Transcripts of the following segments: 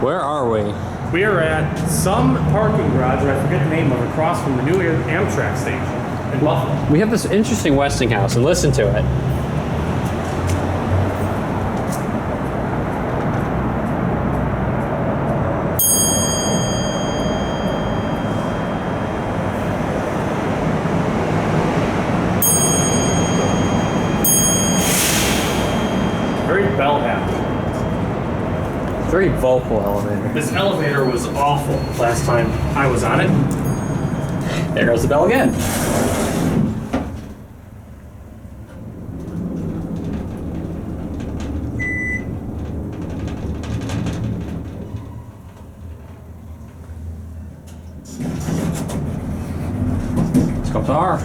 Where are we? We are at some parking garage, and I forget the name of it, across from the new Amtrak station in Buffalo. We have this interesting Westinghouse, and listen to it. Very bell happy. Very vocal elevator. This elevator was awful last time I was on it. There goes the bell again. Let's go up to R.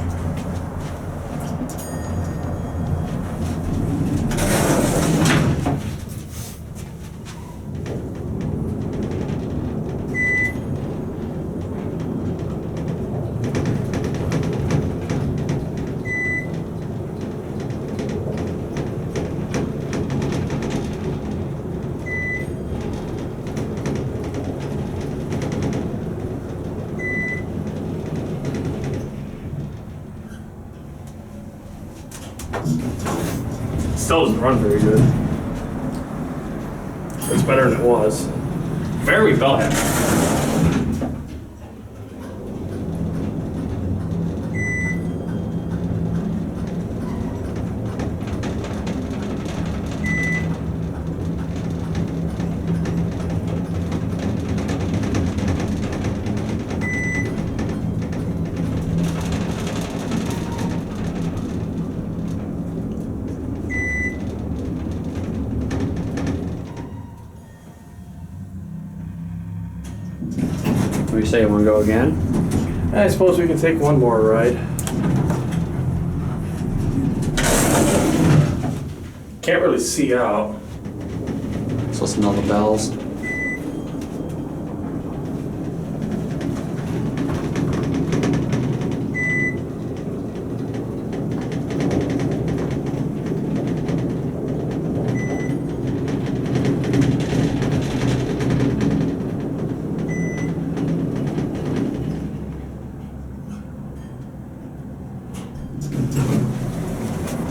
Still doesn't run very good. It's better than it was. Very bell happy. We say you want to go again? I suppose we can take one more ride. Can't really see out. Let's listen to all the bells.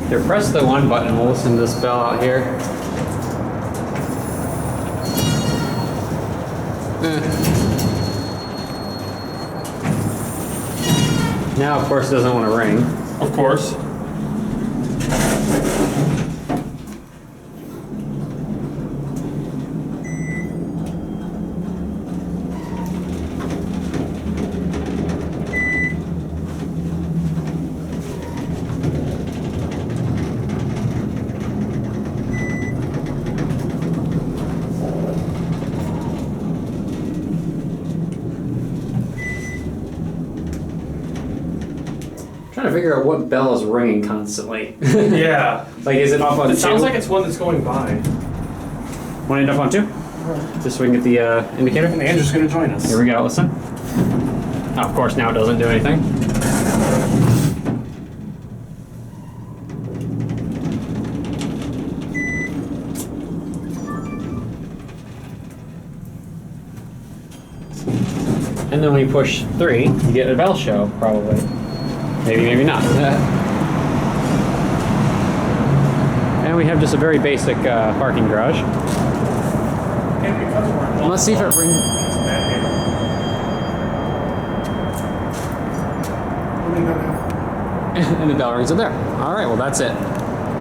Here, press the one button and we'll listen to this bell out here. Now, of course, it doesn't want to ring. Of course. Trying to figure out what bell is ringing constantly. Yeah. Like, is it off on It two? sounds like it's one that's going by. Want to end up on two? Just so we can get the indicator? And Andrew's going to join us. Here we go, listen. Oh, of course, now it doesn't do anything. And then when you push 3, you get a bell show, probably. Maybe, maybe not. And we have just a very basic parking garage. And because we're in Let's see if it rings. It's a bad neighborhood. And the bell rings up there. All right, well, that's it.